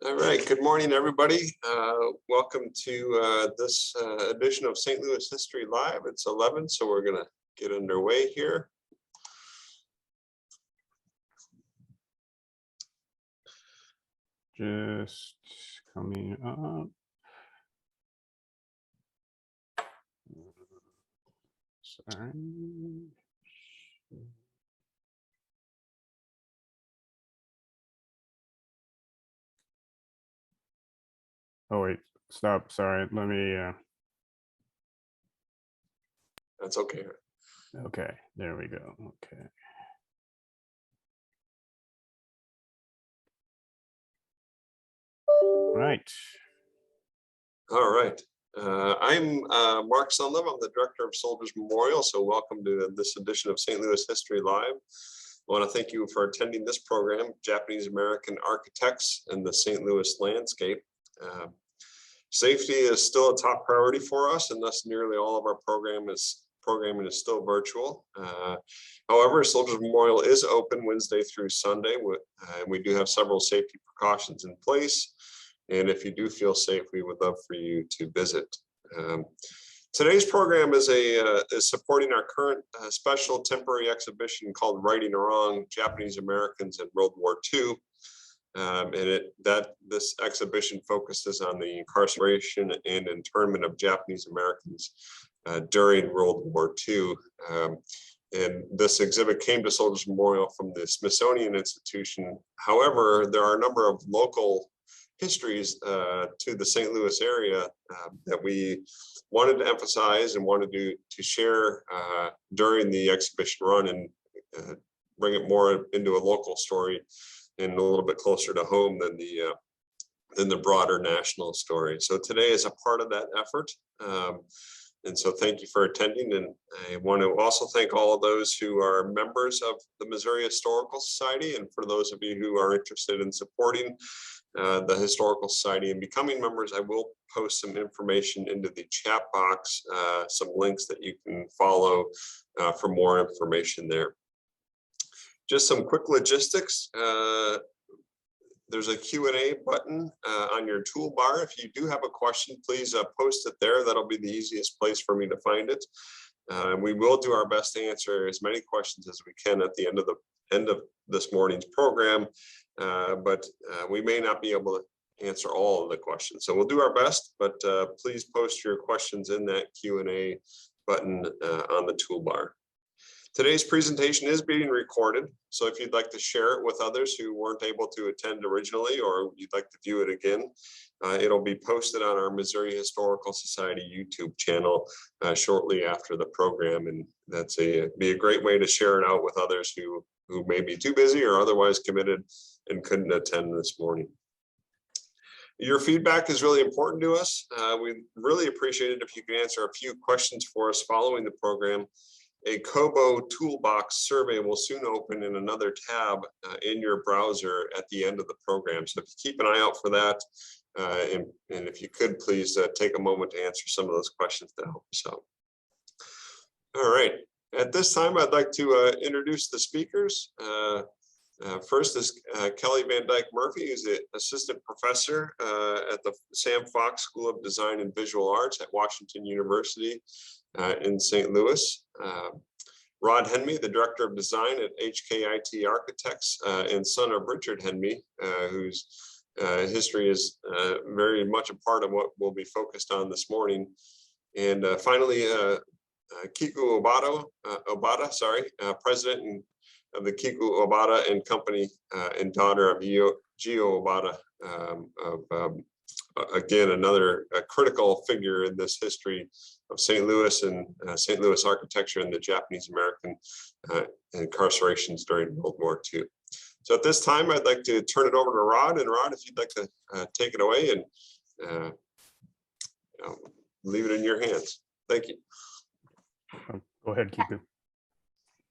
All right, good morning, everybody. Welcome to this edition of St. Louis History Live. It's 11, so we're going to get underway here. Just coming up. Sorry. Oh wait, stop. Sorry. Let me. That's okay. Okay, there we go. Okay. Right. All right. I'm Mark Sunlove. I'm the director of Soldiers Memorial. So welcome to this edition of St. Louis History Live. I want to thank you for attending this program, Japanese American Architects and the St. Louis Landscape. Safety is still a top priority for us, and thus nearly all of our programming is still virtual. However, Soldiers Memorial is open Wednesday through Sunday. We do have several safety precautions in place. And if you do feel safe, we would love for you to visit. Today's program is supporting our current special temporary exhibition called Righting a Wrong, Japanese Americans in World War II. This exhibition focuses on the incarceration and internment of Japanese Americans during World War II. And this exhibit came to Soldiers Memorial from the Smithsonian Institution. However, there are a number of local histories to the St. Louis area that we wanted to emphasize and wanted to share during the exhibition run and bring it more into a local story and a little bit closer to home than the broader national story. So today is a part of that effort. And so thank you for attending. And I want to also thank all of those who are members of the Missouri Historical Society. And for those of you who are interested in supporting the Historical Society and becoming members, I will post some information into the chat box, some links that you can follow for more information there. Just some quick logistics. There's a Q&A button on your toolbar. If you do have a question, please post it there. That'll be the easiest place for me to find it. We will do our best to answer as many questions as we can at the end of this morning's program, but we may not be able to answer all of the questions. So we'll do our best, but please post your questions in that Q&A button on the toolbar. Today's presentation is being recorded, so if you'd like to share it with others who weren't able to attend originally, or you'd like to view it again, it'll be posted on our Missouri Historical Society YouTube channel shortly after the program, and that's be a great way to share it out with others who may be too busy or otherwise committed and couldn't attend this morning. Your feedback is really important to us. We really appreciate it if you can answer a few questions for us following the program. A Kobo Toolbox survey will soon open in another tab in your browser at the end of the program. So if you keep an eye out for that, and if you could please take a moment to answer some of those questions to help us out. All right, at this time, I'd like to introduce the speakers. First is Kelly Van Dyke Murphy, who's the assistant professor at the Sam Fox School of Design and Visual Arts at Washington University in St. Louis. Rod Henme, the director of design at HKIT Architects and son of Richard Henme, whose history is very much a part of what we'll be focused on this morning. And finally, Kiku Obata, president of the Kiku Obata and Company and daughter of Gio Obata, again, another critical figure in this history of St. Louis and St. Louis architecture and the Japanese American incarcerations during World War II. So at this time, I'd like to turn it over to Rod. And Rod, if you'd like to take it away and leave it in your hands. Thank you. Go ahead, Kiku.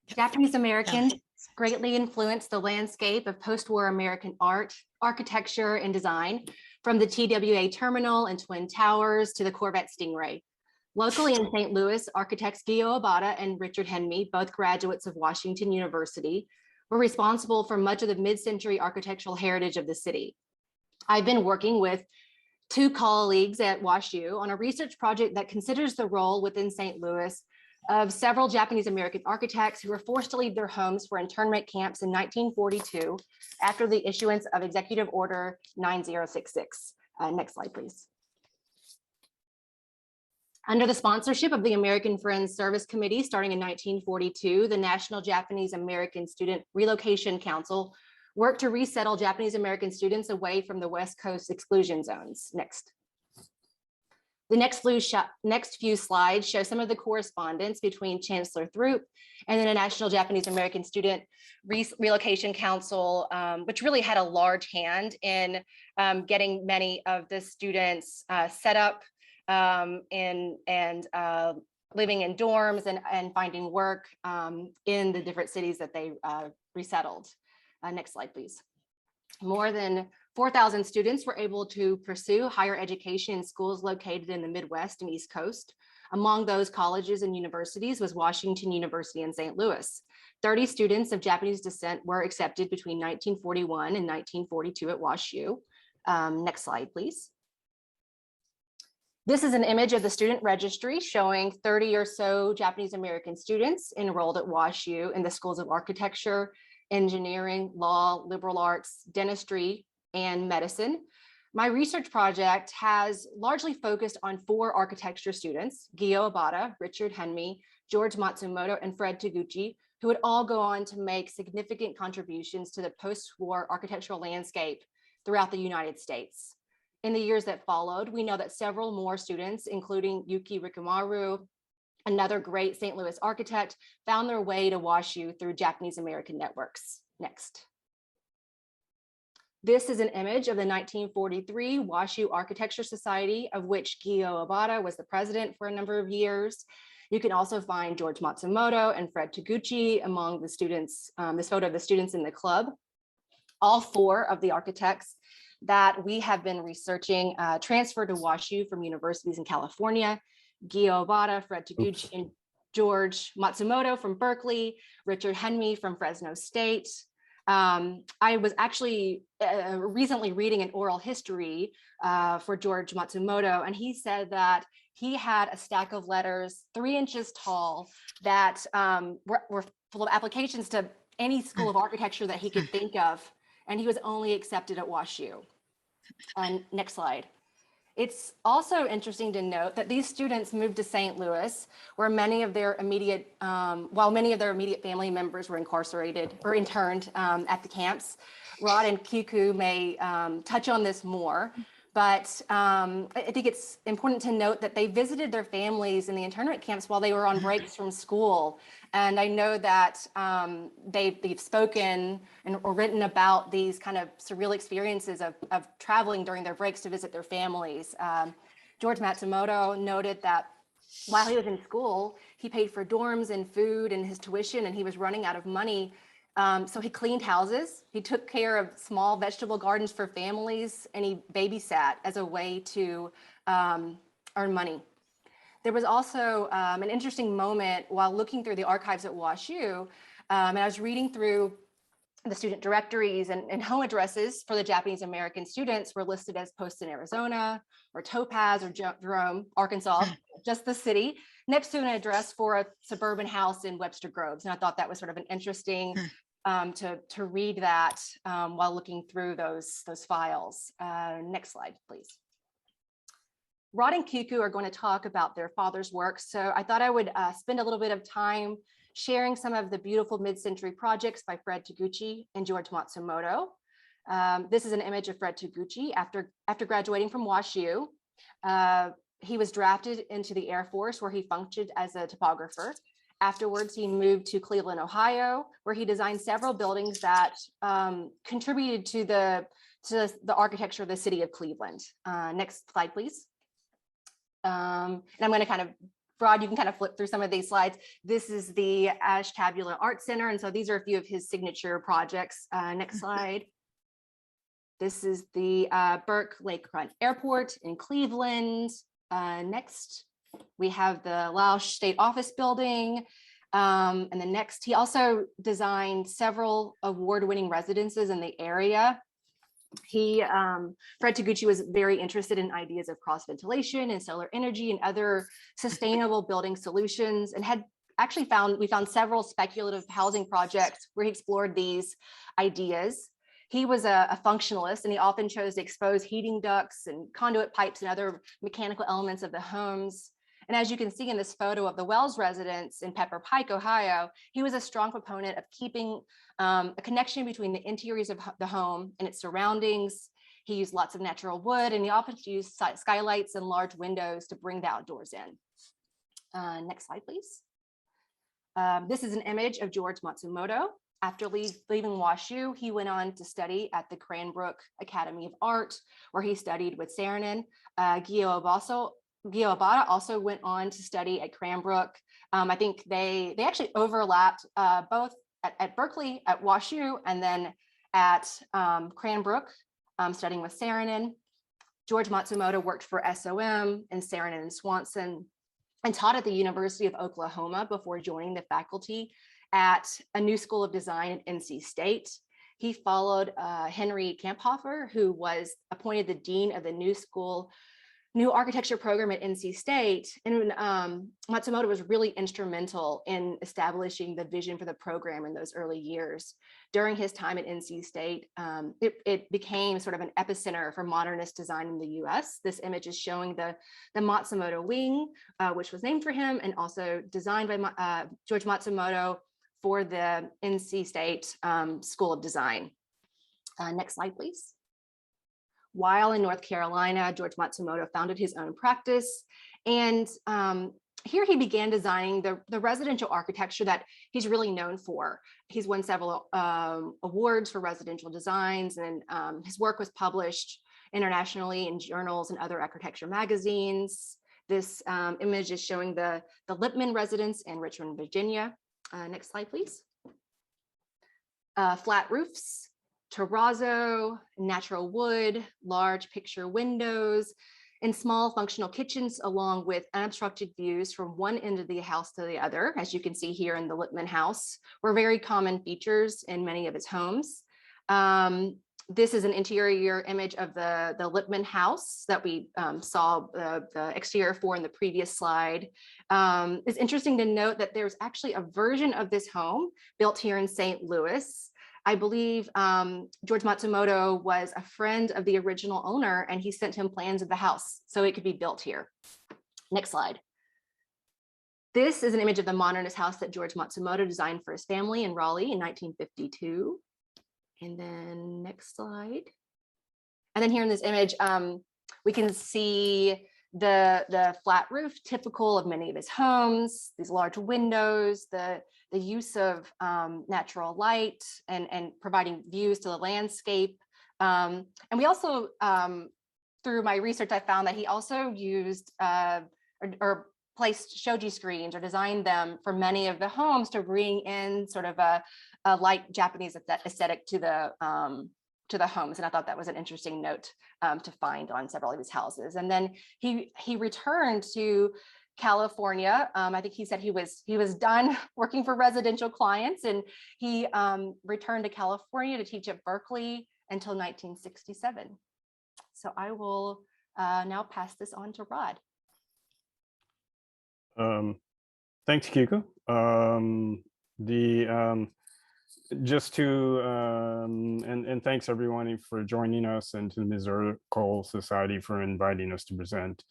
Japanese Americans greatly influenced the landscape of post-war American art, architecture, and design, from the TWA Terminal and Twin Towers to the Corvette Stingray. Locally in St. Louis, architects Gio Obata and Richard Henme, both graduates of Washington University, were responsible for much of the mid-century architectural heritage of the city. I've been working with two colleagues at WashU on a research project that considers the role within St. Louis of several Japanese American architects who were forced to leave their homes for internment camps in 1942 after the issuance of Executive Order 9066. Next slide, please. Under the sponsorship of the American Friends Service Committee starting in 1942, the National Japanese American Student Relocation Council worked to resettle Japanese American students away from the West Coast exclusion zones. Next. The next few slides show some of the correspondence between Chancellor Throop and the National Japanese American Student Relocation Council, which really had a large hand in getting many of the students set up and living in dorms and finding work in the different cities that they resettled. Next slide, please. More than 4,000 students were able to pursue higher education in schools located in the Midwest and East Coast. Among those colleges and universities was Washington University in St. Louis. 30 students of Japanese descent were accepted between 1941 and 1942 at WashU. Next slide, please. This is an image of the student registry showing 30 or so Japanese American students enrolled at WashU in the schools of architecture, engineering, law, liberal arts, dentistry, and medicine. My research project has largely focused on 4 architecture students, Gio Abata, Richard Henme, George Matsumoto, and Fred Taguchi, who would all go on to make significant contributions to the post-war architectural landscape throughout the United States. In the years that followed, we know that several more students, including Yuki Rikumaru, another great St. Louis architect, found their way to WashU through Japanese American networks. Next. This is an image of the 1943 WashU Architecture Society, of which Gio Abata was the president for a number of years. You can also find George Matsumoto and Fred Taguchi among the students, this photo of the students in the club. All 4 of the architects that we have been researching transferred to WashU from universities in California. Gio Abata, Fred Taguchi, and George Matsumoto from Berkeley, Richard Henme from Fresno State. I was actually recently reading an oral history for George Matsumoto, and he said that he had a stack of letters 3 inches tall that were full of applications to any school of architecture that he could think of, and he was only accepted at WashU. Next slide. It's also interesting to note that these students moved to St. Louis, where many of their immediate, while many of their immediate family members were incarcerated or interned at the camps. Rod and Kiku may touch on this more, but I think it's important to note that they visited their families in the internment camps while they were on breaks from school. And I know that they've spoken or written about these kind of surreal experiences of traveling during their breaks to visit their families. George Matsumoto noted that while he was in school, he paid for dorms and food and his tuition, and he was running out of money. So he cleaned houses, he took care of small vegetable gardens for families, and he babysat as a way to earn money. There was also an interesting moment while looking through the archives at WashU, and I was reading through the student directories, and home addresses for the Japanese American students were listed as Poston, Arizona, or Topaz, or Jerome, Arkansas, just the city, next to an address for a suburban house in Webster Groves. And I thought that was sort of an interesting to read that while looking through those files. Next slide, please. Rod and Kiku are going to talk about their father's work, so I thought I would spend a little bit of time sharing some of the beautiful mid-century projects by Fred Taguchi and George Matsumoto. This is an image of Fred Taguchi after graduating from WashU. He was drafted into the Air Force, where he functioned as a topographer. Afterwards, he moved to Cleveland, Ohio, where he designed several buildings that contributed to the architecture of the city of Cleveland. Next slide, please. And I'm going to kind of, Rod, you can kind of flip through some of these slides. This is the Ashtabula Art Center, and so these are a few of his signature projects. Next slide. This is the Burke Lakefront Airport in Cleveland. Next, we have the Lausch State Office Building. And then next, he also designed several award-winning residences in the area. Fred Taguchi was very interested in ideas of cross ventilation and solar energy and other sustainable building solutions, and had actually we found several speculative housing projects where he explored these ideas. He was a functionalist, and he often chose to expose heating ducts and conduit pipes and other mechanical elements of the homes. And as you can see in this photo of the Wells residence in Pepper Pike, Ohio, he was a strong proponent of keeping a connection between the interiors of the home and its surroundings. He used lots of natural wood, and he often used skylights and large windows to bring the outdoors in. Next slide, please. This is an image of George Matsumoto. After leaving WashU, he went on to study at the Cranbrook Academy of Art, where he studied with Saarinen. Gio Abada also went on to study at Cranbrook. I think they actually overlapped both at Berkeley, at WashU, and then at Cranbrook, studying with Saarinen. George Matsumoto worked for SOM and Saarinen and Swanson, and taught at the University of Oklahoma before joining the faculty at a new school of design at NC State. He followed Henry Kamphofer, who was appointed the dean of the new architecture program at NC State. And Matsumoto was really instrumental in establishing the vision for the program in those early years. During his time at NC State, it became sort of an epicenter for modernist design in the US. This image is showing the Matsumoto Wing, which was named for him and also designed by George Matsumoto for the NC State School of Design. Next slide, please. While in North Carolina, George Matsumoto founded his own practice. And here he began designing the residential architecture that he's really known for. He's won several awards for residential designs, and his work was published internationally in journals and other architecture magazines. This image is showing the Lippman residence in Richmond, Virginia. Next slide, please. Flat roofs, terrazzo, natural wood, large picture windows, and small functional kitchens, along with unobstructed views from one end of the house to the other, as you can see here in the Lippman house, were very common features in many of his homes. This is an interior image of the Lippman house that we saw the exterior for in the previous slide. It's interesting to note that there's actually a version of this home built here in St. Louis. I believe George Matsumoto was a friend of the original owner, and he sent him plans of the house so it could be built here. Next slide. This is an image of the modernist house that George Matsumoto designed for his family in Raleigh in 1952. And then next slide. And then here in this image, we can see the flat roof, typical of many of his homes, these large windows, the use of natural light and providing views to the landscape. And we also, through my research, I found that he also used or placed shoji screens or designed them for many of the homes to bring in sort of a light Japanese aesthetic to the homes. And I thought that was an interesting note to find on several of his houses. And then he returned to California. I think he said he was done working for residential clients, and he returned to California to teach at Berkeley until 1967. So I will now pass this on to Rod. Thanks, Kiko. Just to and thanks everyone for joining us, and to the Miserical Society for inviting us to present.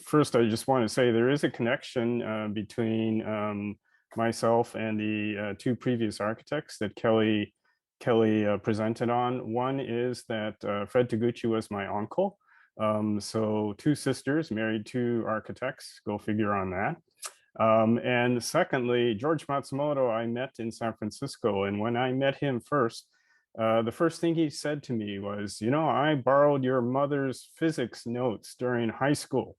First, I just want to say there is a connection between myself and the two previous architects that Kelly presented on. One is that Fred Taguchi was my uncle. So two sisters married two architects, go figure on that. And secondly, George Matsumoto I met in San Francisco, and when I met him first, the first thing he said to me was, you know, I borrowed your mother's physics notes during high school.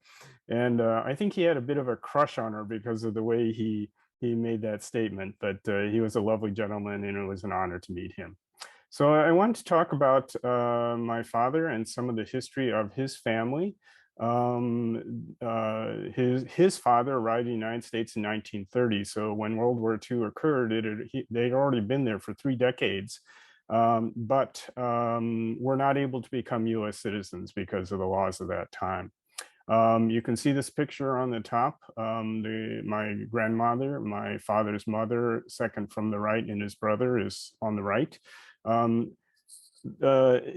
And I think he had a bit of a crush on her because of the way he made that statement, but he was a lovely gentleman, and it was an honor to meet him. So I want to talk about my father and some of the history of his family. His father arrived in the United States in 1930. So when World War II occurred, they'd already been there for 3 decades. but were not able to become US citizens because of the laws of that time. You can see this picture on the top. My grandmother, my father's mother, second from the right, and his brother is on the right.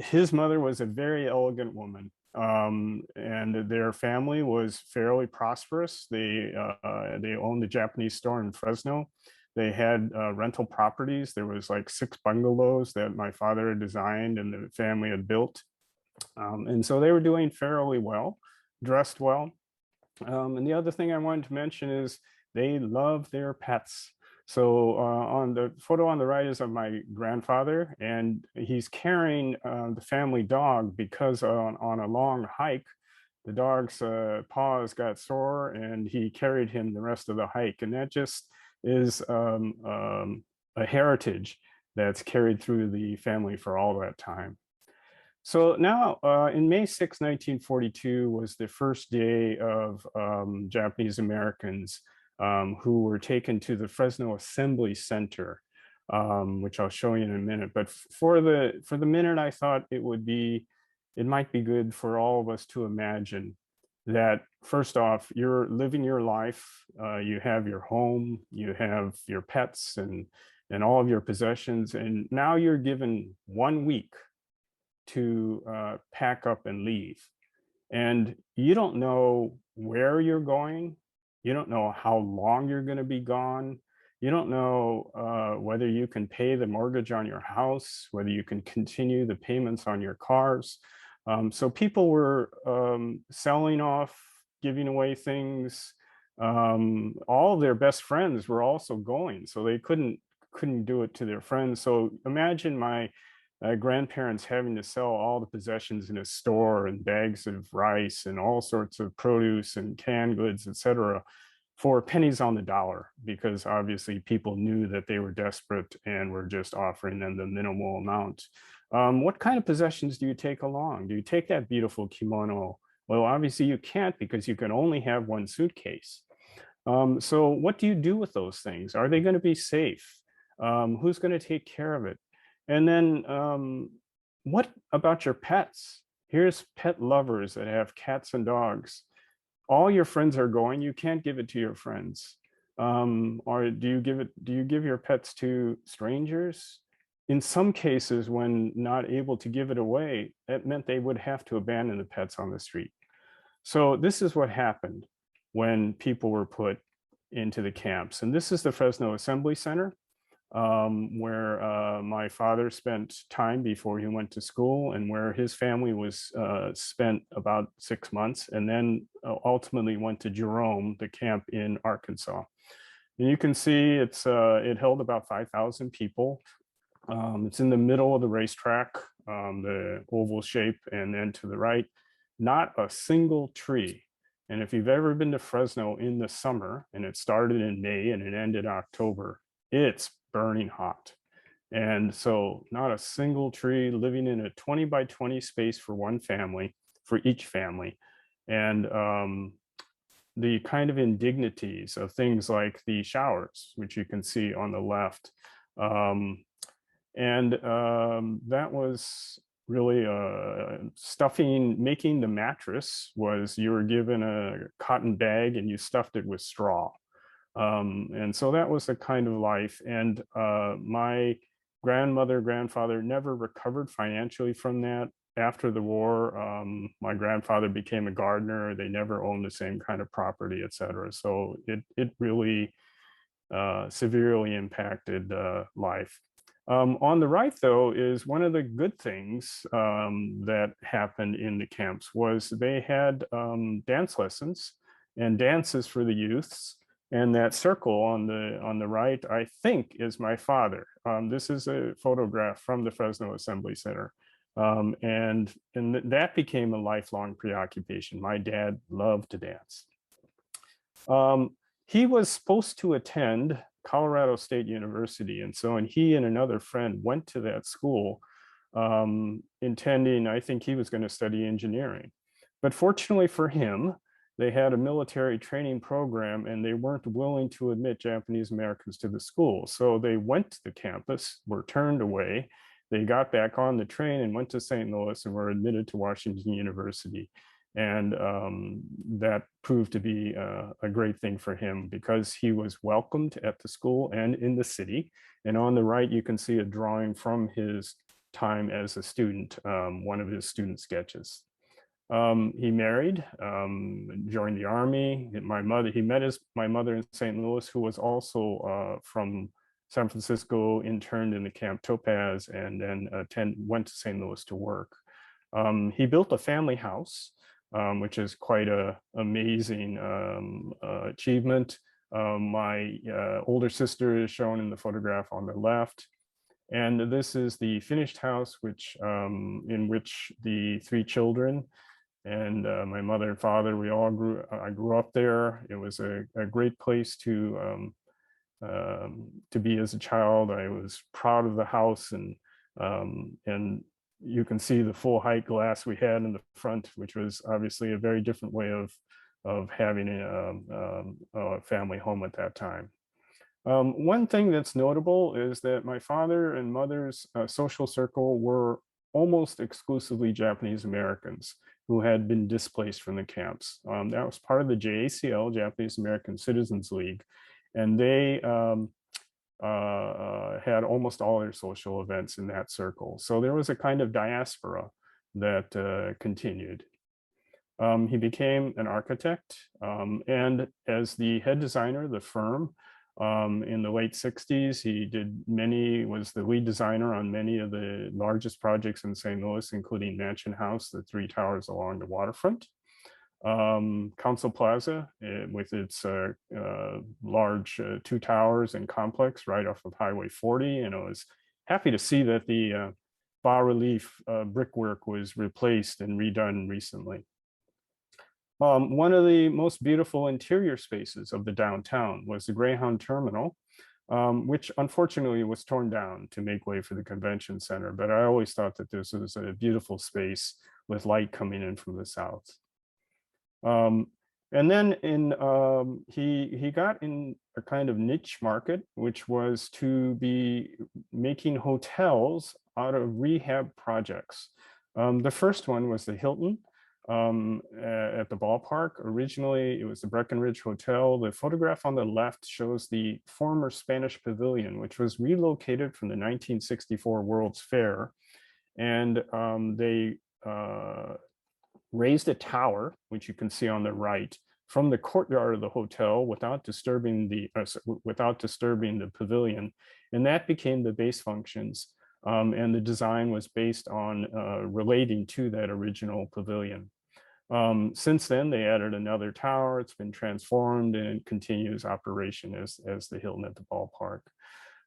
His mother was a very elegant woman, and their family was fairly prosperous. They owned a Japanese store in Fresno. They had rental properties. There was like 6 bungalows that my father had designed and the family had built. And so they were doing fairly well, dressed well. And the other thing I wanted to mention is they love their pets. So on the photo on the right is of my grandfather, and he's carrying the family dog because on a long hike, the dog's paws got sore and he carried him the rest of the hike. And that just is a heritage that's carried through the family for all that time. So now in May 6, 1942 was the first day of Japanese Americans who were taken to the Fresno Assembly Center, which I'll show you in a minute. But for the minute, I thought it might be good for all of us to imagine that first off, you're living your life, you have your home, you have your pets and all of your possessions, and now you're given 1 week to pack up and leave. And you don't know where you're going. You don't know how long you're going to be gone. You don't know whether you can pay the mortgage on your house, whether you can continue the payments on your cars. So people were selling off, giving away things. All of their best friends were also going, so they couldn't do it to their friends. So imagine my grandparents having to sell all the possessions in a store and bags of rice and all sorts of produce and canned goods, etc., for pennies on the dollar, because obviously people knew that they were desperate and were just offering them the minimal amount. What kind of possessions do you take along? Do you take that beautiful kimono? Well, obviously you can't, because you can only have 1 suitcase. So what do you do with those things? Are they going to be safe? Who's going to take care of it? And then what about your pets? Here's pet lovers that have cats and dogs. All your friends are going, you can't give it to your friends. Or do you give your pets to strangers? In some cases, when not able to give it away, it meant they would have to abandon the pets on the street. So this is what happened when people were put into the camps. And this is the Fresno Assembly Center, where my father spent time before he went to school, and where his family was spent about 6 months, and then ultimately went to Jerome, the camp in Arkansas. And you can see it held about 5,000 people. It's in the middle of the racetrack, the oval shape, and then to the right, not a single tree. And if you've ever been to Fresno in the summer, and it started in May and it ended October, it's burning hot. And so not a single tree, living in a 20 by 20 space for one family, for each family. And the kind of indignities of things like the showers, which you can see on the left. That was really making the mattress was you were given a cotton bag and you stuffed it with straw. And so that was the kind of life. And my grandfather never recovered financially from that. After the war, my grandfather became a gardener. They never owned the same kind of property, et cetera. So it really severely impacted life. On the right, though, is one of the good things that happened in the camps was they had dance lessons and dances for the youths. And that circle on the right, I think, is my father. This is a photograph from the Fresno Assembly Center. And that became a lifelong preoccupation. My dad loved to dance. He was supposed to attend Colorado State University. And he and another friend went to that school intending, I think he was going to study engineering. But fortunately for him, they had a military training program and they weren't willing to admit Japanese Americans to the school. So they went to the campus, were turned away. they got back on the train and went to St. Louis and were admitted to Washington University. And that proved to be a great thing for him because he was welcomed at the school and in the city. And on the right, you can see a drawing from his time as a student, one of his student sketches. He married, joined the army. He met my mother in St. Louis, who was also from San Francisco, interned in the Camp Topaz, and then went to St. Louis to work. He built a family house, which is quite an amazing achievement. My older sister is shown in the photograph on the left. And this is the finished house, in which the 3 children and my mother and father, I grew up there. It was a great place to be as a child. I was proud of the house, and you can see the full height glass we had in the front, which was obviously a very different way of having a family home at that time. One thing that's notable is that my father and mother's social circle were almost exclusively Japanese Americans who had been displaced from the camps. That was part of the JACL, Japanese American Citizens League, and they had almost all their social events in that circle. So there was a kind of diaspora that continued. He became an architect, and as the head designer of the firm in the late 60s, he was the lead designer on many of the largest projects in St. Louis, including Mansion House, the 3 towers along the waterfront. Council Plaza, with its large 2 towers and complex right off of Highway 40. And I was happy to see that the bas-relief brickwork was replaced and redone recently. One of the most beautiful interior spaces of the downtown was the Greyhound Terminal, which unfortunately was torn down to make way for the convention center. But I always thought that this was a beautiful space with light coming in from the south. And then he got in a kind of niche market, which was to be making hotels out of rehab projects. The first one was the Hilton at the ballpark. Originally, it was the Breckenridge Hotel. The photograph on the left shows the former Spanish Pavilion, which was relocated from the 1964 World's Fair. And they raised a tower, which you can see on the right, from the courtyard of the hotel without disturbing the pavilion. And that became the base functions. And the design was based on relating to that original pavilion. Since then, they added another tower. It's been transformed and it continues operation as the Hilton at the ballpark.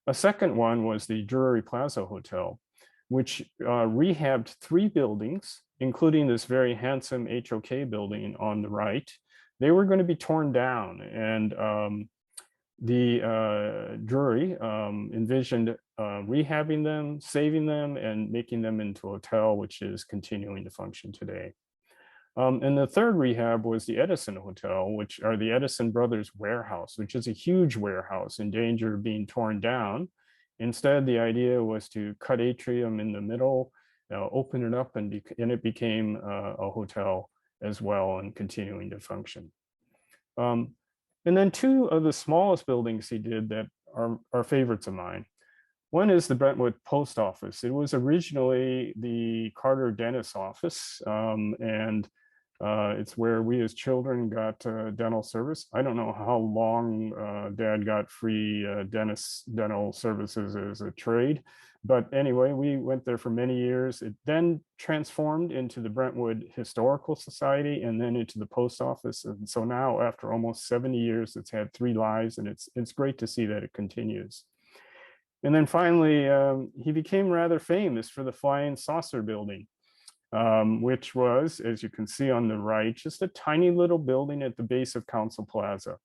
A second one was the Drury Plaza Hotel, which rehabbed 3 buildings, including this very handsome HOK building on the right. They were going to be torn down, and the Drury envisioned rehabbing them, saving them, and making them into a hotel, which is continuing to function today. And the third rehab was the Edison Hotel, the Edison Brothers Warehouse, which is a huge warehouse in danger of being torn down. Instead, the idea was to cut atrium in the middle, open it up, and it became a hotel as well and continuing to function. And then 2 of the smallest buildings he did that are favorites of mine. One is the Brentwood Post Office. It was originally the Carter Dentist office, and it's where we as children got dental service. I don't know how long Dad got free dental services as a trade, but anyway, we went there for many years. It then transformed into the Brentwood Historical Society and then into the post office. And so now, after almost 70 years, it's had 3 lives, and it's great to see that it continues. And then finally, he became rather famous for the Flying Saucer Building, which was, as you can see on the right, just a tiny little building at the base of Council Plaza.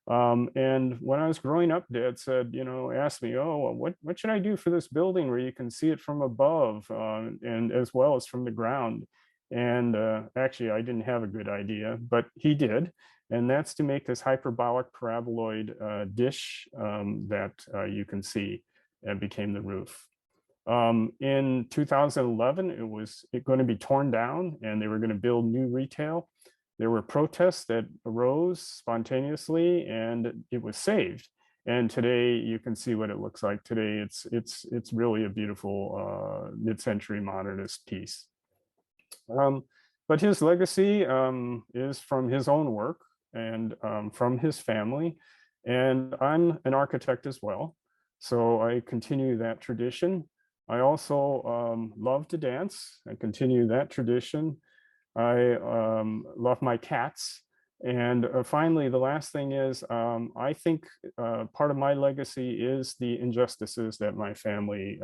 And when I was growing up, Dad said, asked me, oh, what should I do for this building where you can see it from above and as well as from the ground? And actually, I didn't have a good idea, but he did. And that's to make this hyperbolic paraboloid dish that you can see, and became the roof. In 2011, it was going to be torn down and they were going to build new retail. There were protests that arose spontaneously and it was saved. And today you can see what it looks like. Today it's really a beautiful mid-century modernist piece. But his legacy is from his own work and from his family. And I'm an architect as well. So I continue that tradition. I also love to dance. I continue that tradition. I love my cats. And finally, the last thing is, I think part of my legacy is the injustices that my family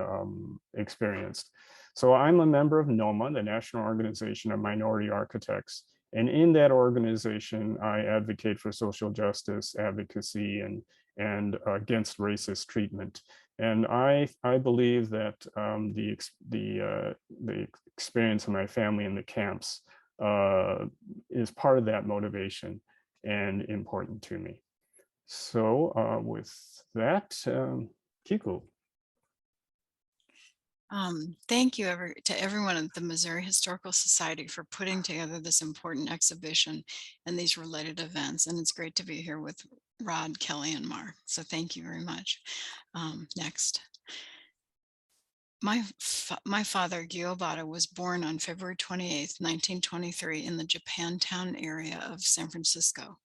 experienced. So I'm a member of NOMA, the National Organization of Minority Architects. And in that organization, I advocate for social justice, advocacy, and against racist treatment. And I believe that the experience of my family in the camps is part of that motivation and important to me. So with that, Kiku. Thank you to everyone at the Missouri Historical Society for putting together this important exhibition and these related events. And it's great to be here with Rod, Kelly, and Mark. So thank you very much. Next. My father, Gyo Obata, was born on February 28, 1923 in the Japantown area of San Francisco.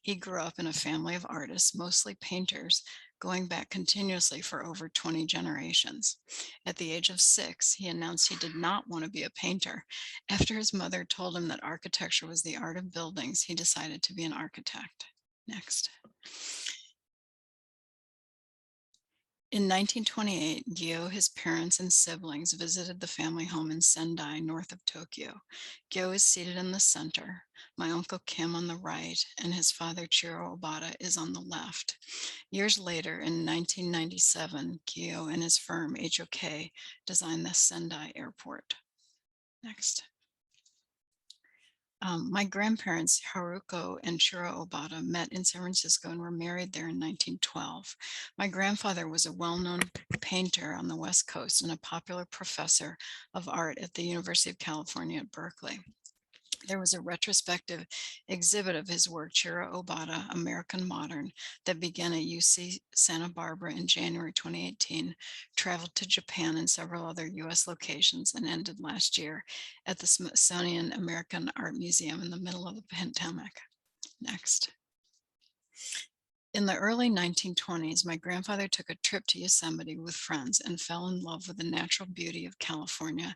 He grew up in a family of artists, mostly painters, going back continuously for over 20 generations. At the age of 6, he announced he did not want to be a painter. After his mother told him that architecture was the art of buildings, he decided to be an architect. Next. In 1928, Gyo, his parents, and siblings visited the family home in Sendai, north of Tokyo. Gyo is seated in the center, my uncle Kim on the right, and his father Chiro Obata is on the left. Years later, in 1997, Gyo and his firm HOK designed the Sendai airport. Next. My grandparents, Haruko and Chiro Obata, met in San Francisco and were married there in 1912. My grandfather was a well-known painter on the West Coast and a popular professor of art at the University of California at Berkeley. There was a retrospective exhibit of his work, Chiro Obata, American Modern, that began at UC Santa Barbara in January 2018, traveled to Japan and several other US locations, and ended last year at the Smithsonian American Art Museum in the middle of the pandemic. Next. In the early 1920s, my grandfather took a trip to Yosemite with friends and fell in love with the natural beauty of California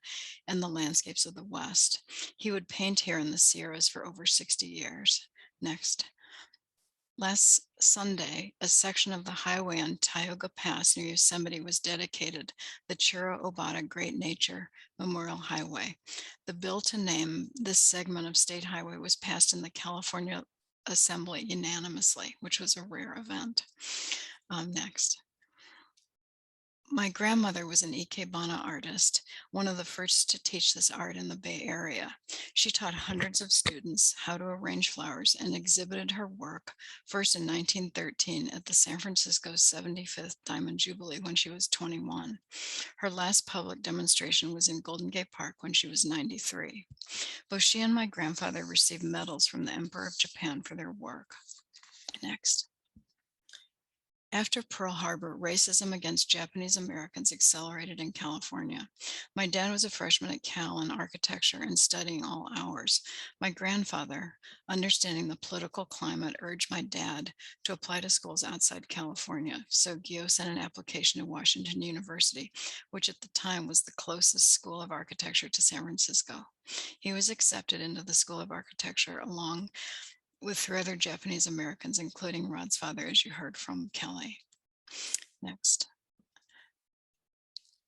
and the landscapes of the West. He would paint here in the Sierras for over 60 years. Next. Last Sunday, a section of the highway on Tioga Pass near Yosemite was dedicated the Chiro Obata Great Nature Memorial Highway. The bill to name this segment of state highway was passed in the California Assembly unanimously, which was a rare event. Next. My grandmother was an Ikebana artist, one of the first to teach this art in the Bay Area. She taught hundreds of students how to arrange flowers and exhibited her work first in 1913 at the San Francisco 75th Diamond Jubilee when she was 21. Her last public demonstration was in Golden Gate Park when she was 93. Both she and my grandfather received medals from the Emperor of Japan for their work. Next. After Pearl Harbor, racism against Japanese Americans accelerated in California. My dad was a freshman at Cal in architecture and studying all hours. My grandfather, understanding the political climate, urged my dad to apply to schools outside California. So Gyo sent an application to Washington University, which at the time was the closest school of architecture to San Francisco. He was accepted into the School of Architecture along with 3 other Japanese Americans, including Rod's father, as you heard from Kelly. Next.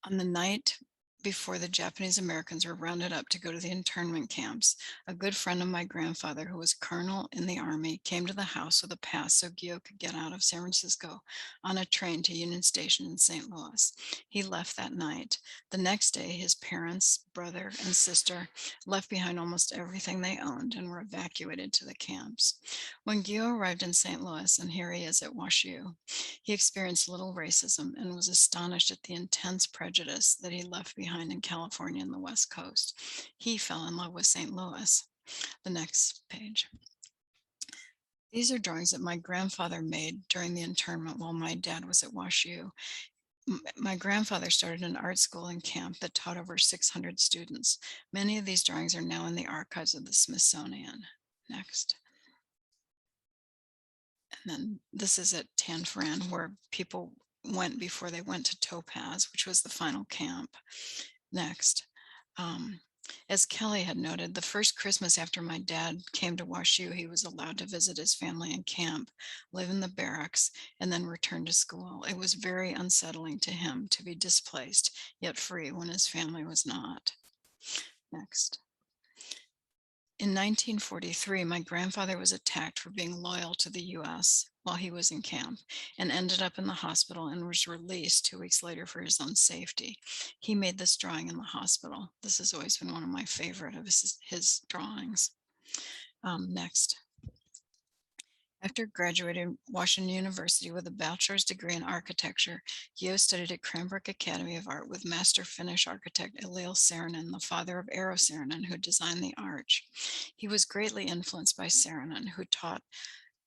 On the night before the Japanese Americans were rounded up to go to the internment camps, a good friend of my grandfather, who was colonel in the army, came to the house with a pass so Gyo could get out of San Francisco on a train to Union Station in St. Louis. He left that night. The next day, his parents, brother, and sister left behind almost everything they owned and were evacuated to the camps. When Gio arrived in St. Louis, and here he is at WashU, he experienced little racism and was astonished at the intense prejudice that he left behind in California and the West Coast. He fell in love with St. Louis. The next page. These are drawings that my grandfather made during the internment while my dad was at WashU. My grandfather started an art school in camp that taught over 600 students. Many of these drawings are now in the archives of the Smithsonian. Next. And then this is at Tanforan, where people went before they went to Topaz, which was the final camp. Next. As Kelly had noted, the first Christmas after my dad came to WashU, he was allowed to visit his family in camp, live in the barracks, and then return to school. It was very unsettling to him to be displaced, yet free when his family was not. Next. In 1943, my grandfather was attacked for being loyal to the US while he was in camp and ended up in the hospital and was released 2 weeks later for his own safety. He made this drawing in the hospital. This has always been one of my favorite of his drawings. Next. After graduating Washington University with a bachelor's degree in architecture, Gio studied at Cranbrook Academy of Art with master finish architect Eliel Saarinen, the father of Eero Saarinen, who designed the arch. He was greatly influenced by Saarinen, who taught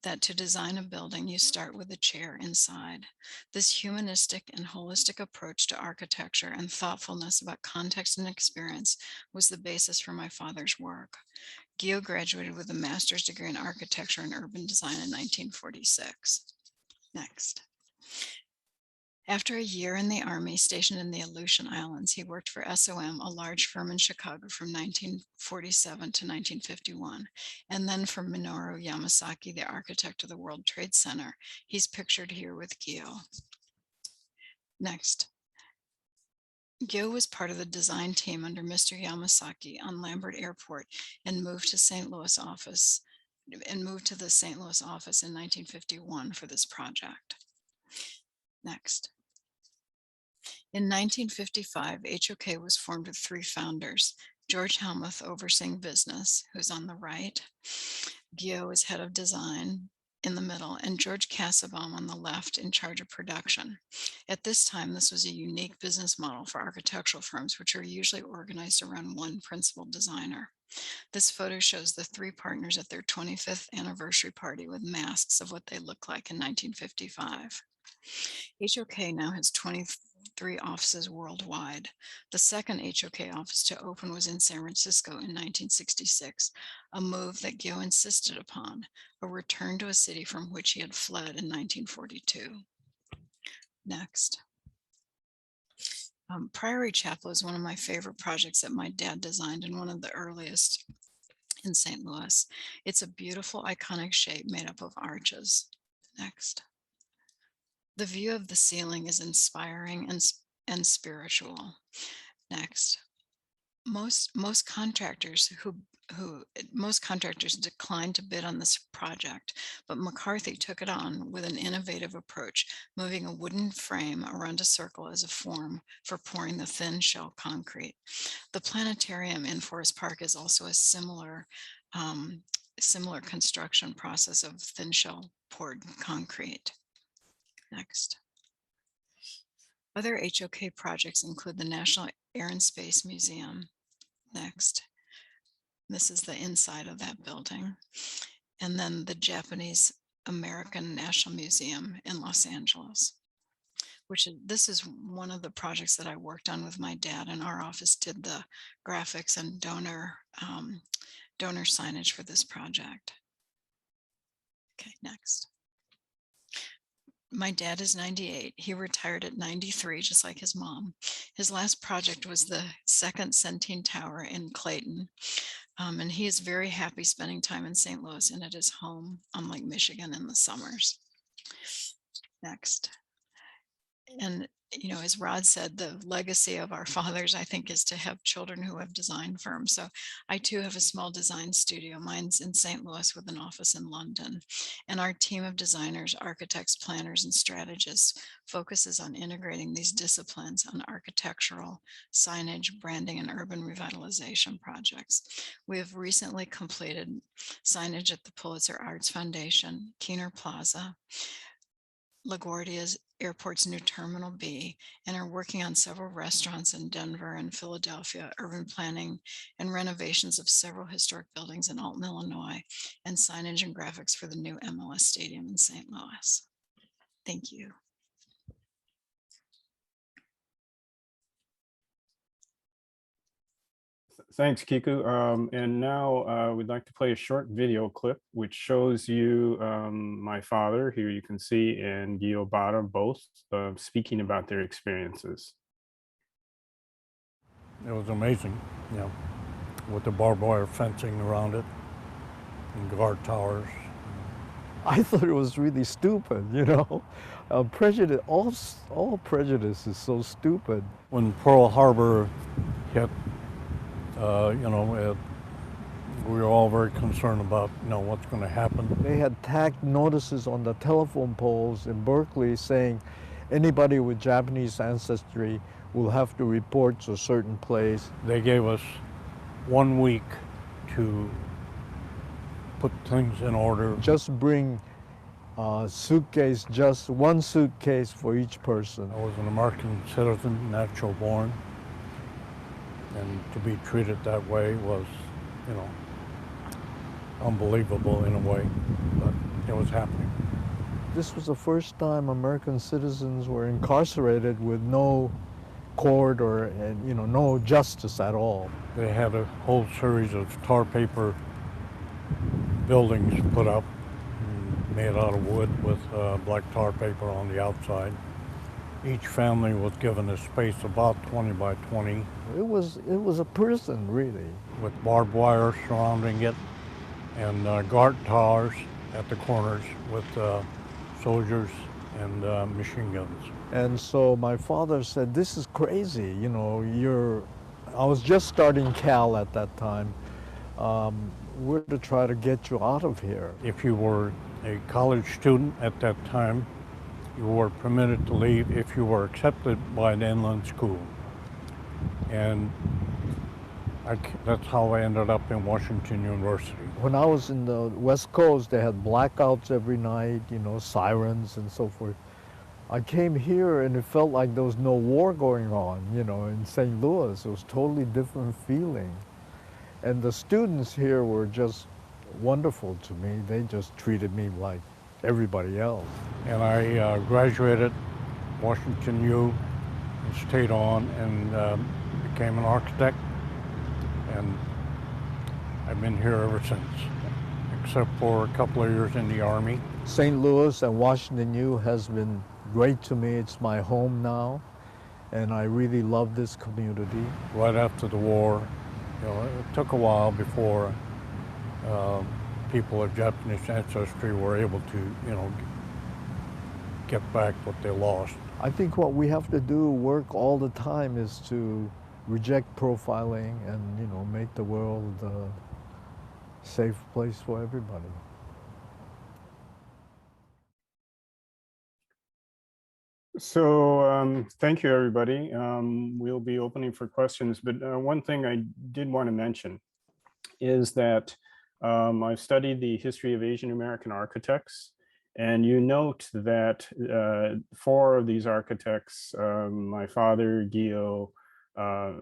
that to design a building, you start with a chair inside. This humanistic and holistic approach to architecture and thoughtfulness about context and experience was the basis for my father's work. Gio graduated with a master's degree in architecture and urban design in 1946. Next. After a year in the Army stationed in the Aleutian Islands, he worked for SOM, a large firm in Chicago from 1947 to 1951, and then for Minoru Yamasaki, the architect of the World Trade Center. He's pictured here with Gio. Next. Gio was part of the design team under Mr. Yamasaki on Lambert Airport and moved to the St. Louis office in 1951 for this project. Next. In 1955, HOK was formed with 3 founders: George Helmuth overseeing business, who's on the right, Gio is head of design in the middle, and George Kassabaum on the left in charge of production. At this time, this was a unique business model for architectural firms, which are usually organized around one principal designer. This photo shows the 3 partners at their 25th anniversary party with masks of what they look like in 1955. HOK now has 23 offices worldwide. The second HOK office to open was in San Francisco in 1966, a move that Gio insisted upon, a return to a city from which he had fled in 1942. Next. Priory Chapel is one of my favorite projects that my dad designed and one of the earliest in St. Louis. It's a beautiful, iconic shape made up of arches. Next. The view of the ceiling is inspiring and spiritual. Next. Most contractors declined to bid on this project, but McCarthy took it on with an innovative approach, moving a wooden frame around a circle as a form for pouring the thin shell concrete. The planetarium in Forest Park is also a similar construction process of thin shell poured concrete. Next. Other HOK projects include the National Air and Space Museum. Next. This is the inside of that building. And then the Japanese American National Museum in Los Angeles, this is one of the projects that I worked on with my dad, and our office did the graphics and donor signage for this project. Okay, next. My dad is 98. He retired at 93, just like his mom. His last project was the second Centene Tower in Clayton. And he is very happy spending time in St. Louis and at his home on Lake Michigan in the summers. Next. And, you know, as Rod said, the legacy of our fathers, I think, is to have children who have design firms. So I too have a small design studio. Mine's in St. Louis with an office in London. And our team of designers, architects, planners, and strategists focuses on integrating these disciplines on architectural, signage, branding, and urban revitalization projects. We have recently completed signage at the Pulitzer Arts Foundation, Keener Plaza, LaGuardia's Airport's new Terminal B, and are working on several restaurants in Denver and Philadelphia, urban planning and renovations of several historic buildings in Alton, Illinois, and signage and graphics for the new MLS Stadium in St. Louis. Thank you. Thanks, Kiku. And now we'd like to play a short video clip which shows you my father, here you can see, and Guy Obata both speaking about their experiences. It was amazing, you know, with the barbed wire fencing around it and guard towers. I thought it was really stupid, you know. Prejudice, all prejudice is so stupid. When Pearl Harbor hit, we were all very concerned about, you know, what's going to happen. They had tagged notices on the telephone poles in Berkeley saying anybody with Japanese ancestry will have to report to a certain place. They gave us 1 week to put things in order. Just bring suitcase, just one suitcase for each person. I was an American citizen, natural born, and to be treated that way was, you know, unbelievable in a way, but it was happening. This was the first time American citizens were incarcerated with no court or, you know, no justice at all. They had a whole series of tar paper buildings put up, made out of wood with black tar paper on the outside. Each family was given a space about 20 by 20. It was a prison, really. With barbed wire surrounding it and guard towers at the corners with soldiers and machine guns. And so my father said, this is crazy, you know, I was just starting Cal at that time. We're to try to get you out of here. If you were a college student at that time, you were permitted to leave if you were accepted by an inland school. And that's how I ended up in Washington University. When I was in the West Coast, they had blackouts every night, you know, sirens and so forth. I came here and it felt like there was no war going on, you know, in St. Louis. It was a totally different feeling. And the students here were just wonderful to me. They just treated me like everybody else. And I graduated Washington U and stayed on and became an architect. And I've been here ever since, except for a couple of years in the Army. St. Louis and Washington U has been great to me. It's my home now, and I really love this community. Right after the war, you know, it took a while before people of Japanese ancestry were able to, you know, get back what they lost. I think what we have to do, work all the time, is to reject profiling and, you know, make the world a safe place for everybody. So thank you, everybody. We'll be opening for questions, but one thing I did want to mention is that I've studied the history of Asian American architects, and you note that 4 of these architects, my father, Gio,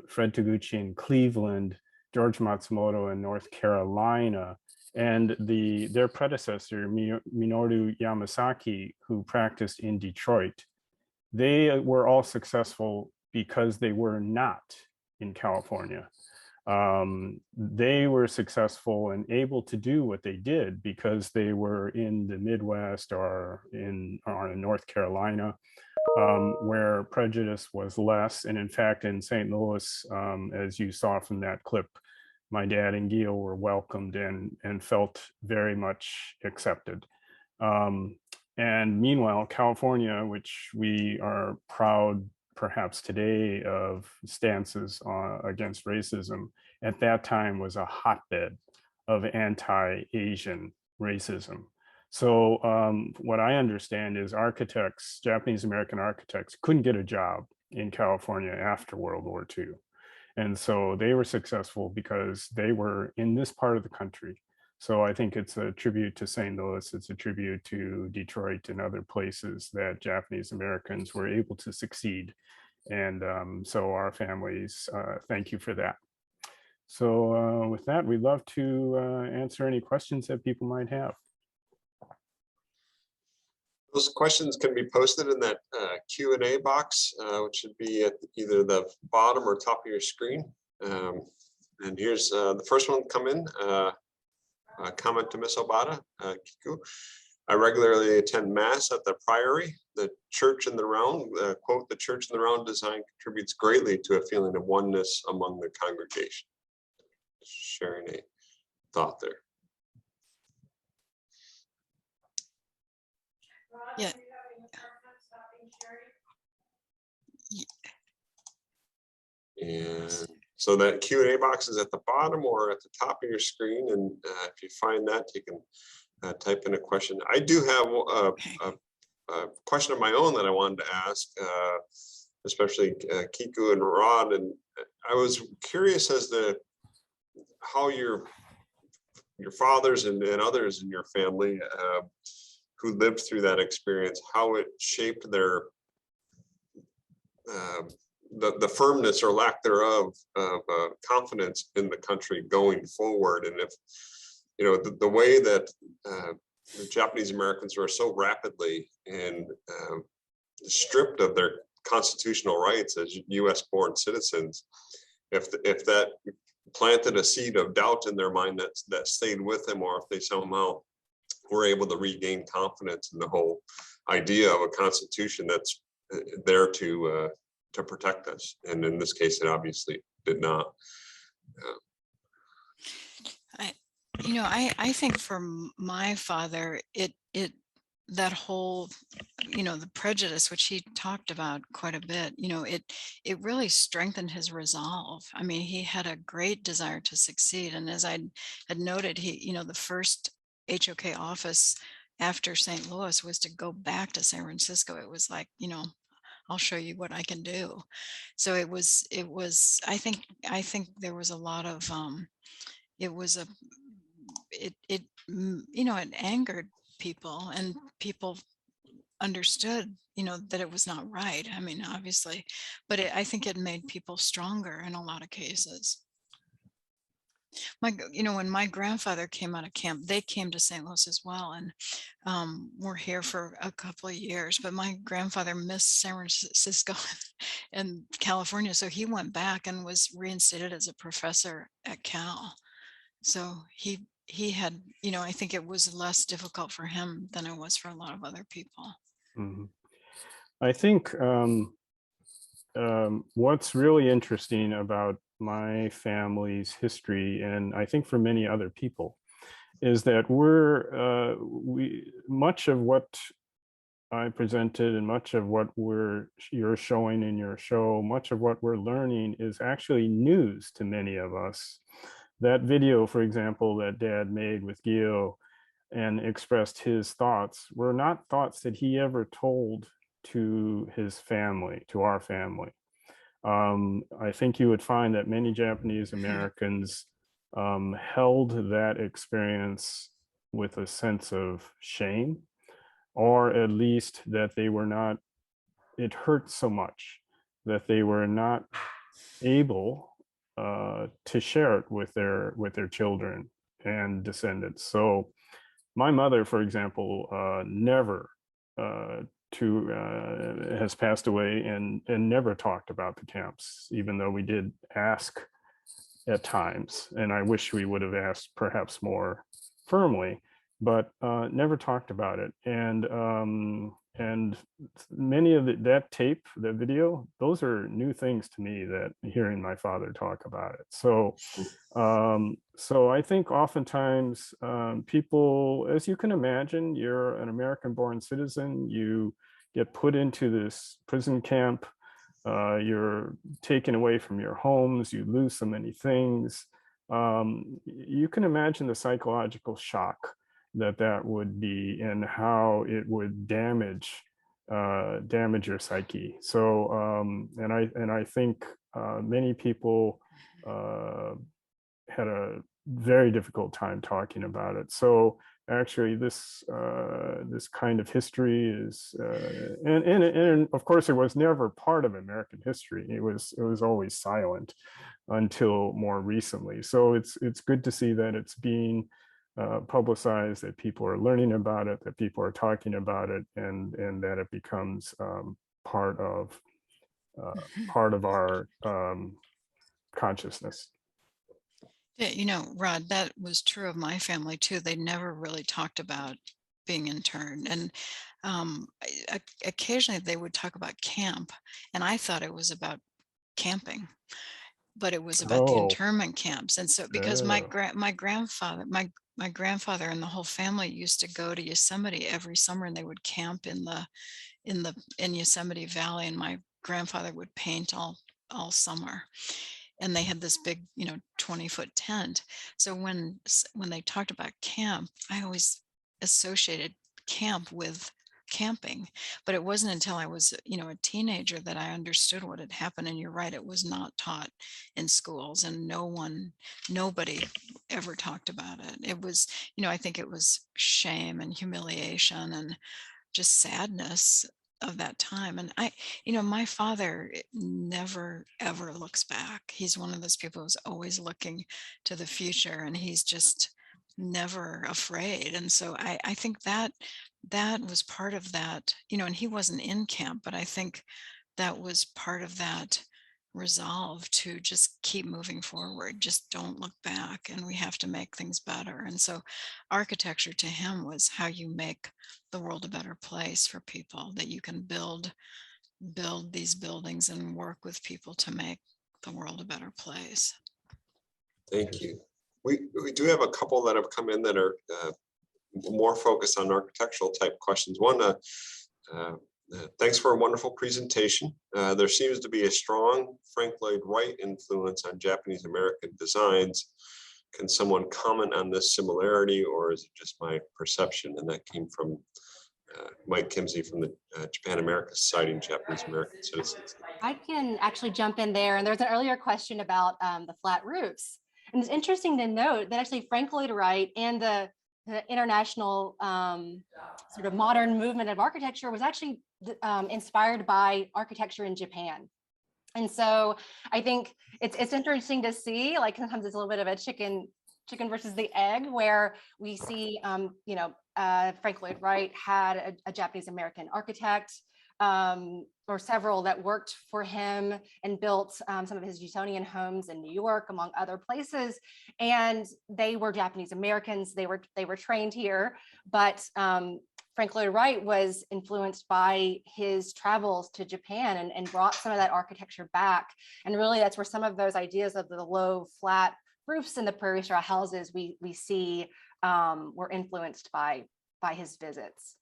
Fred Taguchi in Cleveland, George Matsumoto in North Carolina, and their predecessor, Minoru Yamasaki, who practiced in Detroit. They were all successful because they were not in California. They were successful and able to do what they did because they were in the Midwest or in North Carolina, where prejudice was less. And in fact, in St. Louis, as you saw from that clip, my dad and Gil were welcomed and felt very much accepted. And meanwhile, California, which we are proud perhaps today of stances against racism, at that time was a hotbed of anti-Asian racism. So what I understand is architects, Japanese American architects, couldn't get a job in California after World War II. And so they were successful because they were in this part of the country. So I think it's a tribute to St. Louis, it's a tribute to Detroit and other places that Japanese Americans were able to succeed. And so our families, thank you for that. So with that, we'd love to answer any questions that people might have. Those questions can be posted in that Q&A box, which should be at either the bottom or top of your screen. And here's the first one come in. Comment to Ms. Obata, Kiku. I regularly attend Mass at the Priory. The church in the round, quote, the church in the round design contributes greatly to a feeling of oneness among the congregation. Sharing a thought there. Yeah. And so that Q&A box is at the bottom or at the top of your screen. And if you find that, you can type in a question. I do have a question of my own that I wanted to ask, especially Kiku and Rod. And I was curious as to how your fathers and others in your family who lived through that experience, how it shaped their the firmness or lack thereof of confidence in the country going forward. And if, you know, the way that the Japanese Americans were so rapidly and stripped of their constitutional rights as US born citizens, if that planted a seed of doubt in their mind that stayed with them, or if they somehow were able to regain confidence in the whole idea of a constitution that's there to protect us. And in this case, it obviously did not. I think for my father, that whole, the prejudice, which he talked about quite a bit, it really strengthened his resolve. I mean, he had a great desire to succeed. And as I had noted, he, the first HOK office after St. Louis was to go back to San Francisco. It was like, I'll show you what I can do. So it was, I think there was a lot of, it angered people, and people understood, that it was not right. I mean, obviously, but I think it made people stronger in a lot of cases. When my grandfather came out of camp, they came to St. Louis as well, and were here for a couple of years. But my grandfather missed San Francisco and California, so he went back and was reinstated as a professor at Cal. So he had, I think it was less difficult for him than it was for a lot of other people. Mm-hmm. I think what's really interesting about my family's history, and I think for many other people, is that much of what I presented and much of what you're showing in your show, much of what we're learning is actually news to many of us. That video, for example, that Dad made with Gio and expressed his thoughts were not thoughts that he ever told to his family, to our family. I think you would find that many Japanese Americans held that experience with a sense of shame, or at least that they were not, it hurt so much that they were not able to share it with their children and descendants. So my mother, for example, never has passed away and never talked about the camps, even though we did ask at times, and I wish we would have asked perhaps more firmly, but never talked about it. And and many of that tape, the video, those are new things to me, that hearing my father talk about it. So so I think oftentimes people, as you can imagine, you're an American born citizen, you get put into this prison camp, you're taken away from your homes, you lose so many things. You can imagine the psychological shock that would be, and how it would damage your psyche. So and I think many people had a very difficult time talking about it. So actually this this kind of history is and of course it was never part of American history. It was always silent until more recently. So it's good to see that it's being publicized, that people are learning about it, that people are talking about it, and that it becomes part of our consciousness. Yeah, you know, Rod, that was true of my family too. They never really talked about being interned. And occasionally they would talk about camp, and I thought it was about camping, but it was about the Oh, internment camps. And so because yeah. my grandfather and the whole family used to go to Yosemite every summer, and they would camp in Yosemite Valley, and my grandfather would paint all summer. And they had this big, 20-foot tent. So when they talked about camp, I always associated camp with camping. But it wasn't until I was, a teenager that I understood what had happened. And you're right, it was not taught in schools, and nobody ever talked about it. It was, I think it was shame and humiliation and just sadness of that time. And my father never ever looks back. He's one of those people who's always looking to the future, and he's just never afraid. And so I think that was part of that, and he wasn't in camp, but I think that was part of that resolve to just keep moving forward, just don't look back, and we have to make things better. And so architecture to him was how you make the world a better place for people, that you can build these buildings and work with people to make the world a better place. Thank you. We do have a couple that have come in that are more focused on architectural type questions. One, thanks for a wonderful presentation. There seems to be a strong Frank Lloyd Wright influence on Japanese American designs. Can someone comment on this similarity, or is it just my perception? And that came from Mike Kimsey from the Japan American Society of Japanese American Citizens. I can actually jump in there. And there's an earlier question about the flat roofs. And it's interesting to note that actually Frank Lloyd Wright and the international sort of modern movement of architecture was actually inspired by architecture in Japan. And so I think it's interesting to see, like sometimes it's a little bit of a chicken versus the egg, where we see, Frank Lloyd Wright had a Japanese American architect, or several that worked for him and built some of his Newtonian homes in New York, among other places. And they were Japanese Americans. They were trained here, but Frank Lloyd Wright was influenced by his travels to Japan and brought some of that architecture back. And really, that's where some of those ideas of the low, flat roofs in the prairie straw houses we see were influenced by his visits.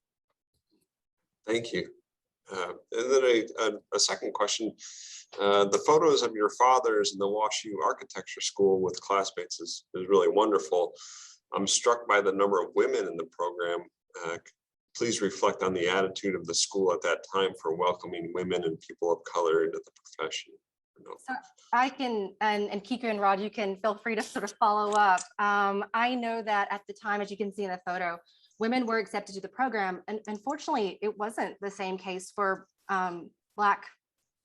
Thank you. And then a second question. The photos of your fathers in the WashU Architecture School with classmates is really wonderful. I'm struck by the number of women in the program. Please reflect on the attitude of the school at that time for welcoming women and people of color into the profession. So I can, and Kika and Rod, you can feel free to sort of follow up. I know that at the time, as you can see in the photo, women were accepted to the program. And unfortunately, it wasn't the same case for Black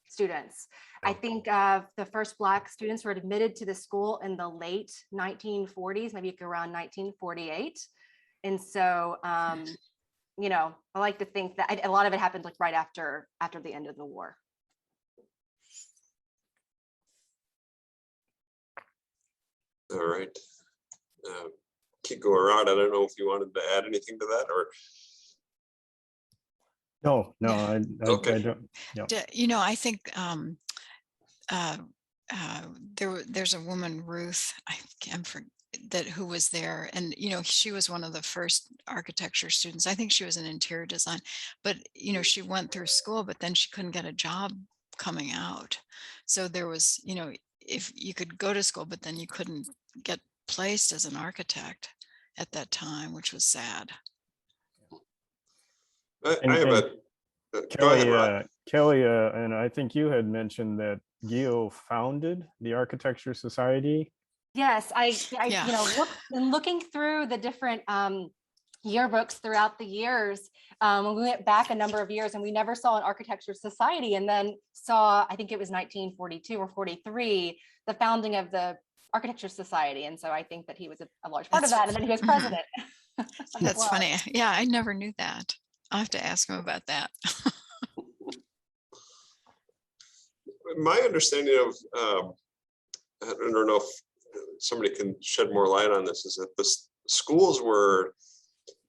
students. I think the first Black students were admitted to the school in the late 1940s, maybe around 1948. And so, I like to think that a lot of it happened like right after the end of the war. All right. Kiko or Rod, I don't know if you wanted to add anything to that, or No, Yeah. I Okay. don't. Yeah. You know, I think uh, there's a woman, Ruth, I'm for, that who was there, and you know, she was one of the first architecture students. I think she was in interior design, but you know, she went through school, but then she couldn't get a job coming out. So there was, you know, if you could go to school, but then you couldn't get placed as an architect at that time, which was sad. I And, have and go ahead, Kelly, Rod. Kelly, and I think you had mentioned that Gio founded the Architecture Society. Yes, Yeah. you know, looking through the different yearbooks throughout the years, when we went back a number of years and we never saw an architecture society, and then saw, I think it was 1942 or 43, the founding of the Architecture Society. And so I think that he was a large part of That's- that. And then he was mhm. president. of the That's club. funny. Yeah, I never knew that. I'll have to ask him about that. My understanding of, I don't know if somebody can shed more light on this, is that the schools were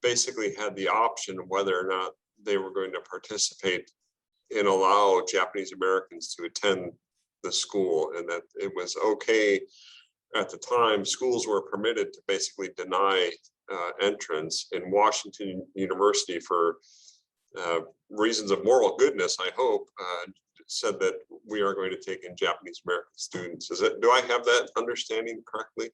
basically had the option of whether or not they were going to participate and allow Japanese Americans to attend the school, and that it was okay at the time. Schools were permitted to basically deny entrance. In Washington University, for reasons of moral goodness, I hope, said that we are going to take in Japanese American students. Is it, do I have that understanding correctly?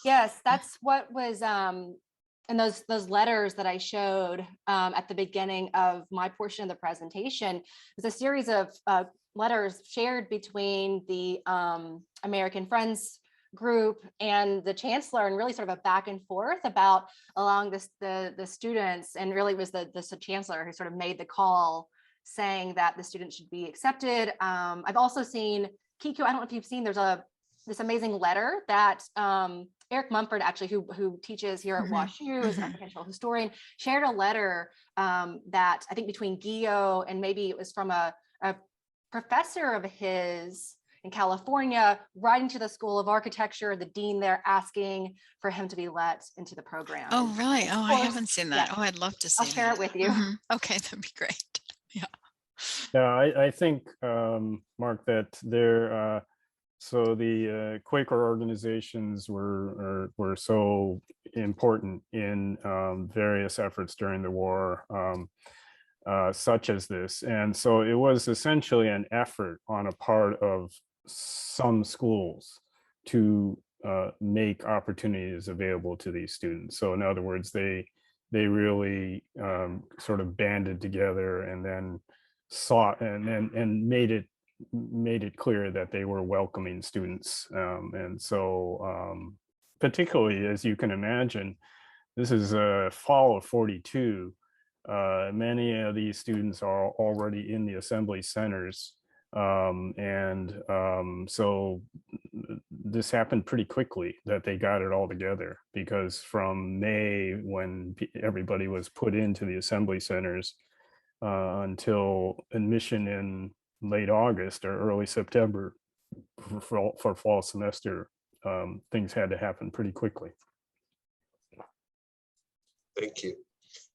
Yes, that's what was and those letters that I showed at the beginning of my portion of the presentation was a series of letters shared between the American Friends group and the chancellor, and really sort of a back and forth about allowing the students, and really it was the chancellor who sort of made the call, saying that the students should be accepted. I've also seen, Kiku, I don't know if you've seen, there's this amazing letter that Eric Mumford, actually, who teaches here at WashU, is an architectural historian, shared a letter that I think between Gio and maybe it was from a professor of his in California, writing to the School of Architecture, the dean there, asking for him to be let into the program. Oh, And really? of Oh, I course, haven't seen that. yeah, Oh, I'd love to see I'll share that. it with you. Mhm. Okay, that'd be great. Yeah. Yeah, I think, Mark, that there, so the Quaker organizations were so important in various efforts during the war, such as this. And so it was essentially an effort on a part of some schools to make opportunities available to these students. So in other words, they really sort of banded together and then sought and made it clear that they were welcoming students. And so particularly, as you can imagine, this is fall of 42. Many of these students are already in the assembly centers. So this happened pretty quickly, that they got it all together, because from May, when everybody was put into the assembly centers, until admission in late August or early September for fall semester, things had to happen pretty quickly. Thank you.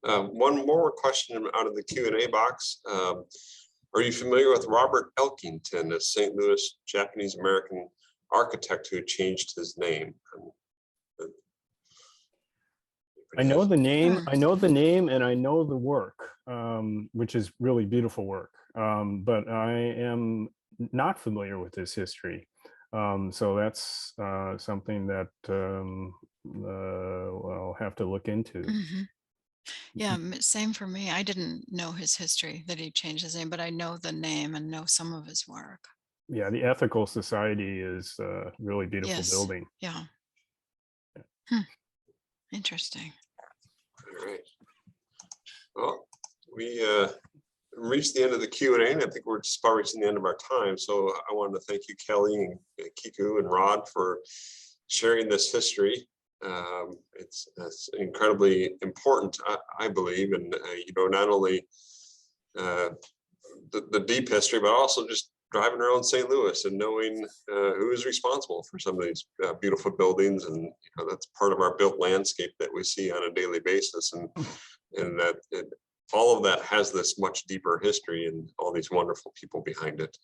One more question out of the Q&A box. Are you familiar with Robert Elkington, a St. Louis Japanese American architect who changed his name? I know the name, Hmm. and I know the work, which is really beautiful work. But I am not familiar with his history. So that's something that I'll have to look into. Mhm. Yeah, same for me. I didn't know his history, that he changed his name, but I know the name and know some of his work. Yeah, the Ethical Society is a really beautiful Yes. building. Yeah. Hmm. Interesting. All right. Well, we reached the end of the Q&A, and I think we're just about reaching the end of our time. So I wanted to thank you, Kelly and Kiku and Rod, for sharing this history. It's incredibly important, I believe, and not only the deep history, but also just driving around St. Louis and knowing who is responsible for some of these beautiful buildings, and that's part of our built landscape that we see on a daily basis, and that all of that has this much deeper history, and all these wonderful people behind it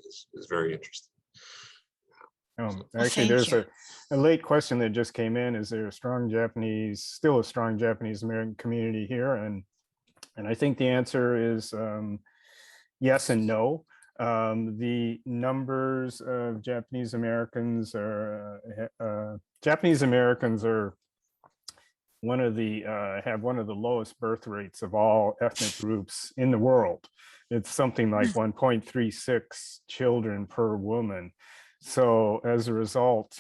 is very interesting. Actually, thank there's you. a late question that just came in. Is there a still a strong Japanese American community here? And I think the answer is yes and no. The numbers of Japanese Americans are one of the have one of the lowest birth rates of all ethnic groups in the world. It's something like 1.36 children per woman. So as a result,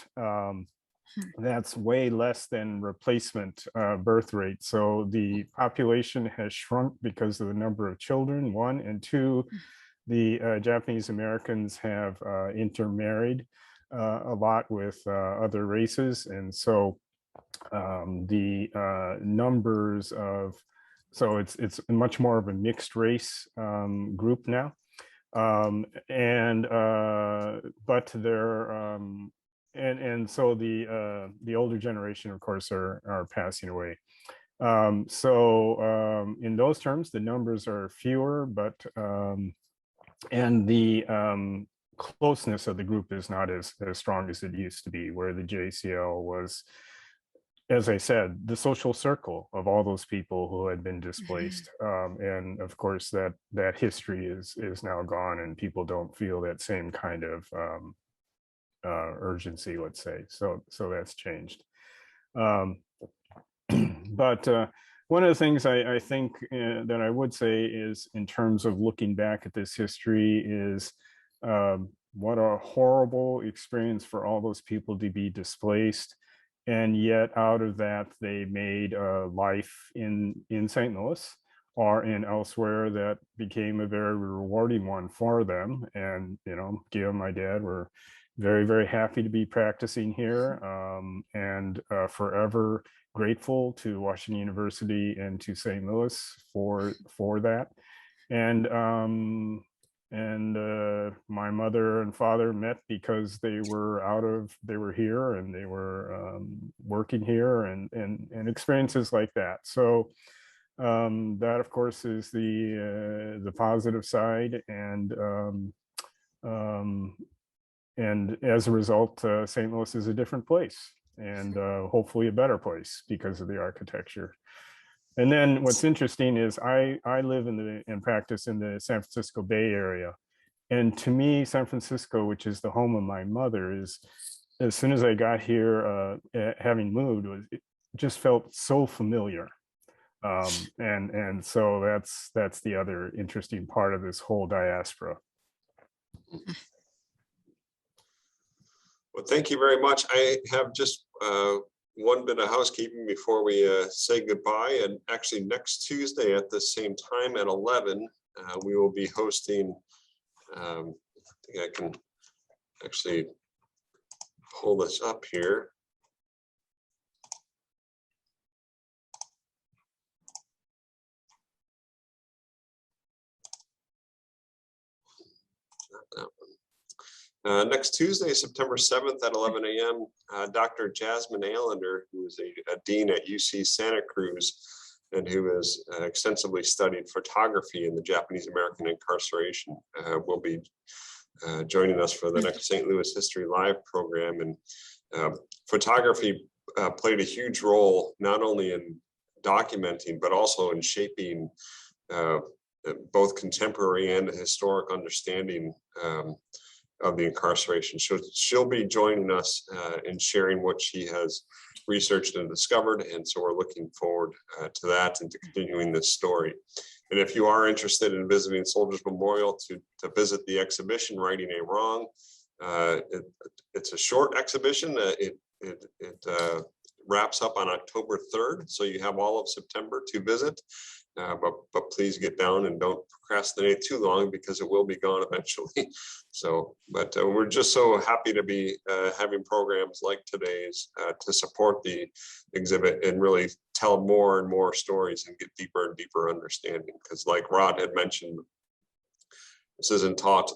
that's way less than replacement birth rate. So the population has shrunk because of the number of children, one, and two, the Japanese Americans have intermarried a lot with other races. And so the numbers of, so it's much more of a mixed race group now. But they're and so the older generation, of course, are passing away. In those terms, the numbers are fewer, but and the closeness of the group is not as strong as it used to be, where the JCL was, as I said, the social circle of all those people who had been displaced. And of course, that history is now gone, and people don't feel that same kind of urgency, let's say. So that's changed. But one of the things I think that I would say is, in terms of looking back at this history, is what a horrible experience for all those people to be displaced. And yet out of that, they made a life in St. Louis or in elsewhere that became a very rewarding one for them. And, you know, Gail and my dad were very, very happy to be practicing here, and forever grateful to Washington University and to St. Louis for that. And my mother and father met because they were here, and they were working here, and experiences like that. So that, of course, is the positive side. And as a result, St. Louis is a different place, and hopefully a better place because of the architecture. And then what's interesting is I live and practice in the San Francisco Bay Area. And to me, San Francisco, which is the home of my mother, is, as soon as I got here, having moved, it just felt so familiar. And so that's the other interesting part of this whole diaspora. Well, thank you very much. I have just one bit of housekeeping before we say goodbye. And actually, next Tuesday at the same time at 11, we will be hosting, I think I can actually pull this up here. Not that one. Next Tuesday, September 7th at 11 a.m., Dr. Jasmine Allender, who is a dean at UC Santa Cruz and who has extensively studied photography in the Japanese American incarceration, will be joining us for the next St. Louis History Live program. And photography played a huge role, not only in documenting, but also in shaping both contemporary and historic understanding of the incarceration. She'll be joining us in sharing what she has researched and discovered. And so we're looking forward to that and to continuing this story. And if you are interested in visiting Soldiers Memorial to visit the exhibition, Righting a Wrong, it's a short exhibition. It wraps up on October 3rd. So you have all of September to visit. But please get down and don't procrastinate too long, because it will be gone eventually. So, but we're just so happy to be having programs like today's to support the exhibit and really tell more and more stories and get deeper and deeper understanding. Because like Rod had mentioned, this isn't taught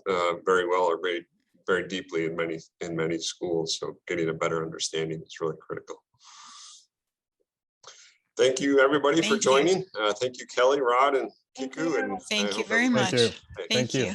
very well or very, very deeply in many schools. So getting a better understanding is really critical. Thank you, everybody, for Thank you. joining. Thank you, Kelly, Rod, and Thank Kiku. you. And I Thank you hope very everybody- much. you. Thank you. you.